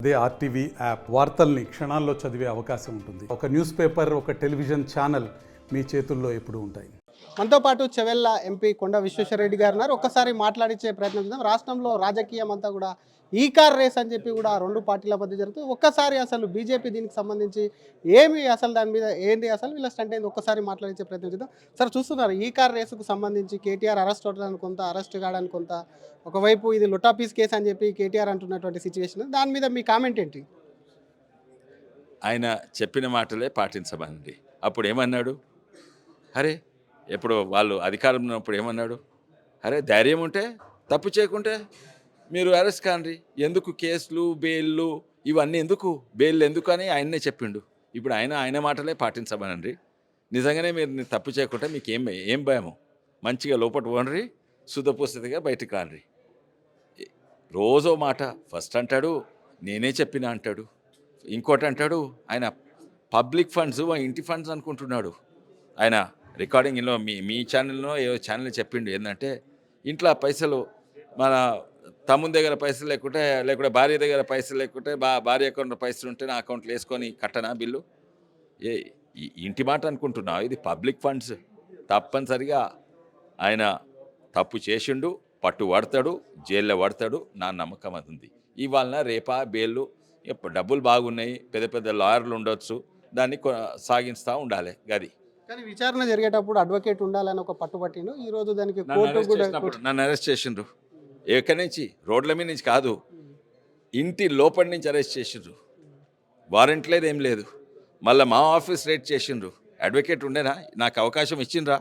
అదే RTV app వార్తల్ని క్షణాల్లో చదివే అవకాశం ఉంటుంది. ఒక న్యూస్ పేపర్, ఒక టెలివిజన్ ఛానల్ మీ చేతుల్లో ఎప్పుడూ ఉంటాయి. మనతో పాటు చెవెళ్ళ ఎంపీ కొండ విశ్వేశ్వరరెడ్డి గారు ఉన్నారు. ఒక్కసారి మాట్లాడించే ప్రయత్నం చేద్దాం. రాష్ట్రంలో రాజకీయం అంతా కూడా ఈ కార్ రేస్ అని చెప్పి కూడా రెండు పార్టీల మధ్య జరుగుతుంది. ఒక్కసారి అసలు బీజేపీ దీనికి సంబంధించి ఏమి అసలు దాని మీద ఏంటి అసలు వీళ్ళ స్టంట్ ఏంది ఒక్కసారి మాట్లాడించే ప్రయత్నం చేద్దాం. సార్ చూస్తున్నారు ఈ కార్ రేసుకు సంబంధించి కేటీఆర్ అరెస్ట్ అవడానికి కొంత, అరెస్ట్ కావడానికి కొంత, ఒకవైపు ఇది లొటాపీస్ కేసు అని చెప్పి కేటీఆర్ అంటున్నటువంటి సిచ్యువేషన్, దాని మీద మీ కామెంట్ ఏంటి? ఆయన చెప్పిన మాటలే పాటించమనండి. అప్పుడు ఏమన్నాడు? అరే ఎప్పుడు వాళ్ళు అధికారంలో ఉన్నప్పుడు ఏమన్నాడు? అరే ధైర్యం ఉంటే తప్పు చేయకుంటే మీరు అరెస్ట్ కాండి, ఎందుకు కేసులు బెయిల్లు ఇవన్నీ ఎందుకు, బెయిల్ ఎందుకు అని ఆయన్నే చెప్పిండు. ఇప్పుడు ఆయన మాటలే పాటించమనండి. నిజంగానే మీరు తప్పు చేయకుంటే మీకు ఏం భయము? మంచిగా లోపల పోండి, శుద్ధపూసతిగా బయటకు రాండి. రోజో మాట ఫస్ట్ అంటాడు నేనే చెప్పినా అంటాడు, ఇంకోటి అంటాడు ఆయన పబ్లిక్ ఫండ్స్ ఇంటి ఫండ్స్ అనుకుంటున్నాడు. ఆయన రికార్డింగ్లో మీ ఛానల్లో ఏదో ఛానల్ చెప్పిండు ఏంటంటే ఇంట్లో పైసలు మన తమ్ముని దగ్గర పైసలు లేకుంటే భార్య దగ్గర పైసలు లేకుంటే భార్య అకౌంట్లో పైసలు ఉంటే నా అకౌంట్లో వేసుకొని కట్టనా బిల్లు? ఇంటి మాట అనుకుంటున్నావు, ఇది పబ్లిక్ ఫండ్స్. తప్పనిసరిగా ఆయన తప్పు చేసిండు, పట్టు పడతాడు, జైల్లో పడతాడు, నా నమ్మకం అది ఉంది. ఇవాళ రేపా బెయిల్లు డబ్బులు బాగున్నాయి, పెద్ద పెద్ద లాయర్లు ఉండొచ్చు, దాన్ని సాగిస్తూ ఉండాలి. గది కానీ విచారణ జరిగేటప్పుడు అడ్వకేట్ ఉండాలని ఒక పట్టుబట్టిండు. ఈ రోజు దానికి కోర్టు కూడా నన్ను అరెస్ట్ చేసిండ్రు. ఎక్కడి నుంచి? రోడ్ల మీద నుంచి కాదు, ఇంటి లోపలి నుంచి అరెస్ట్ చేసిండ్రు. వారెంట్ లేదు, ఏం లేదు. మళ్ళీ మా ఆఫీస్ రేట్ చేసిండ్రు. అడ్వకేట్ ఉండేనా? నాకు అవకాశం ఇచ్చిండ్రా?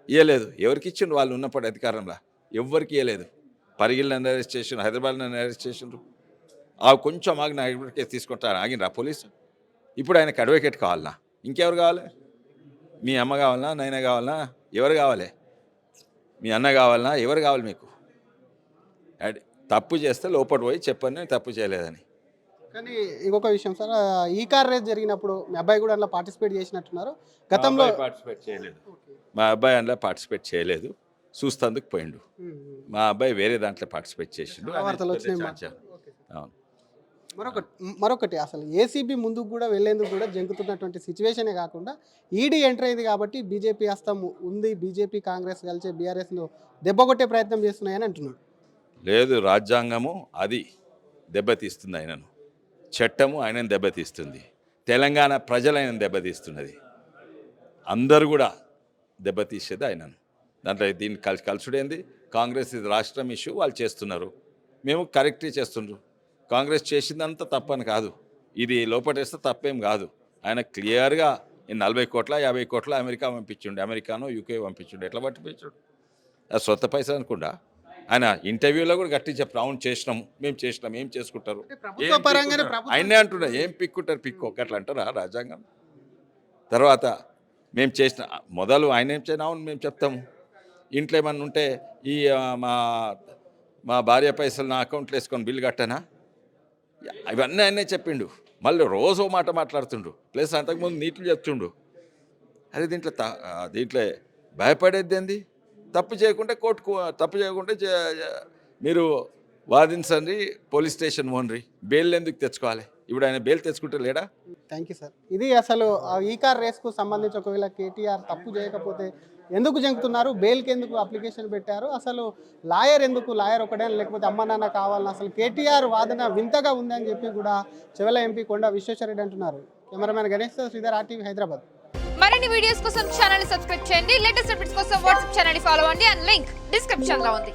ఇవ్వలేదు. ఎవరికి ఇచ్చిండ్రు? వాళ్ళు ఉన్నప్పుడు అధికారంలో ఎవరికి ఇవ్వలేదు. పరిగిల్ నన్ను అరెస్ట్ చేసిండ్రు, హైదరాబాద్ నన్ను అరెస్ట్ చేసిండ్రు. కొంచెం ఆగి నా అడ్వకేట్ తీసుకుంటారు, ఆగినరా పోలీసు? ఇప్పుడు ఆయనకు అడ్వకేట్ కావాలన్నా? ఇంకెవరు కావాలి? మీ అమ్మ కావాలన్నా, నాయన కావాలన్నా, ఎవరు కావాలి? మీ అన్న కావాలన్నా, ఎవరు కావాలి మీకు? తప్పు చేస్తే లోపల పోయి చెప్పండి నేను తప్పు చేయలేదని. కానీ ఇంకొక విషయం సార్, ఈ కార్ రేస్ జరిగినప్పుడు మీ అబ్బాయి కూడా అందులో పార్టిసిపేట్ చేసినట్టున్నారు. గతంలో పార్టిసిపేట్ చేయలేదు, మా అబ్బాయి అందులో పార్టిసిపేట్ చేయలేదు, చూస్తందుకు పోయిండు. మా అబ్బాయి వేరే దాంట్లో పార్టిసిపేట్ చేసిండు. అవును. మరొకటి అసలు ఏసీబీ ముందుకు కూడా వెళ్లేందుకు కూడా జంకుతున్నటువంటి సిచ్యువేషనే కాకుండా ఈడీ ఎంటర్ అయింది కాబట్టి బీజేపీ హస్తం ఉంది, బీజేపీ కాంగ్రెస్ కలిసి బీఆర్ఎస్ను దెబ్బకొట్టే ప్రయత్నం చేస్తున్నాయని అంటున్నాడు. లేదు, రాజ్యాంగము అది దెబ్బతీస్తుంది ఆయనను, చట్టము ఆయనను దెబ్బతీస్తుంది, తెలంగాణ ప్రజలు ఆయనను దెబ్బతీస్తున్నది, అందరూ కూడా దెబ్బతీసేది ఆయనను. దాంట్లో దీన్ని కలుసుడేంది? కాంగ్రెస్ ఇది రాష్ట్రం ఇష్యూ, వాళ్ళు చేస్తున్నారు, మేము కరెక్టే చేస్తుండ్రు. కాంగ్రెస్ చేసిందంతా తప్పని కాదు, ఇది లోపటేస్తే తప్పేం కాదు. ఆయన క్లియర్గా 40 కోట్ల 50 కోట్ల అమెరికా పంపించుండు, అమెరికానో యూకే పంపించుండు. ఎట్లా పట్టిపించాడు? అది సొంత పైసలు అనుకుంటా. ఆయన ఇంటర్వ్యూలో కూడా గట్టి చెప్పి అవును చేసినాము, మేము చేసినాం, ఏం చేసుకుంటారు? ఆయనే అంటున్నా, ఏం పిక్కుంటారు? పిక్కు ఒకట్లా అంటారా రాజ్యాంగం? తర్వాత మేము చేసిన మొదలు ఆయన ఏం చేయను, అవును మేము చెప్తాము. ఇంట్లో ఏమన్నా ఉంటే ఈ మా భార్య పైసలు నా అకౌంట్లో వేసుకొని బిల్లు కట్టానా? ఇవన్నీ ఆయనే చెప్పిండు. మళ్ళీ రోజు మాట మాట్లాడుతుండు, ప్లస్ అంతకుముందు నీతులు చెప్తుండు. అరే దీంట్లో భయపడేది ఏంది? తప్పు చేయకుంటే కోర్టుకు, తప్పు చేయకుంటే మీరు వాదించండి, పోలీస్ స్టేషన్ పోండి, బెయిల్ ఎందుకు తెచ్చుకోవాలి? ఇప్పుడు ఆయన బెయిల్ తెచ్చుకుంటే లేడా? Thank you sir. ఇది అసలు ఈ కార్ రేస్కు సంబంధించి ఒకవేళ కేటీఆర్ తప్పు చేయకపోతే ఎందుకు జంకుతున్నారు, బెయిల్కి ఎందుకు అప్లికేషన్ పెట్టారు, అసలు లాయర్ ఎందుకు, లాయర్ ఒకటే లేకపోతే అమ్మ నాన్న కావాలని, అసలు కేటీఆర్ వాదన వింతగా ఉందని చెప్పి కూడా చెవెళ్ళ ఎంపీ కొండ విశ్వేశ్వరరెడ్డి అంటున్నారు. Cameraman Ganesh Sridhar, RTV Hyderabad. మరిన్ని వీడియోస్ కోసం ఛానల్ ని సబ్స్క్రైబ్ చేయండి, లేటెస్ట్ అప్డేట్స్ కోసం వాట్సాప్ ఛానల్ ని ఫాలో అవ్వండి, అండ్ లింక్ డిస్క్రిప్షన్ లో ఉంది.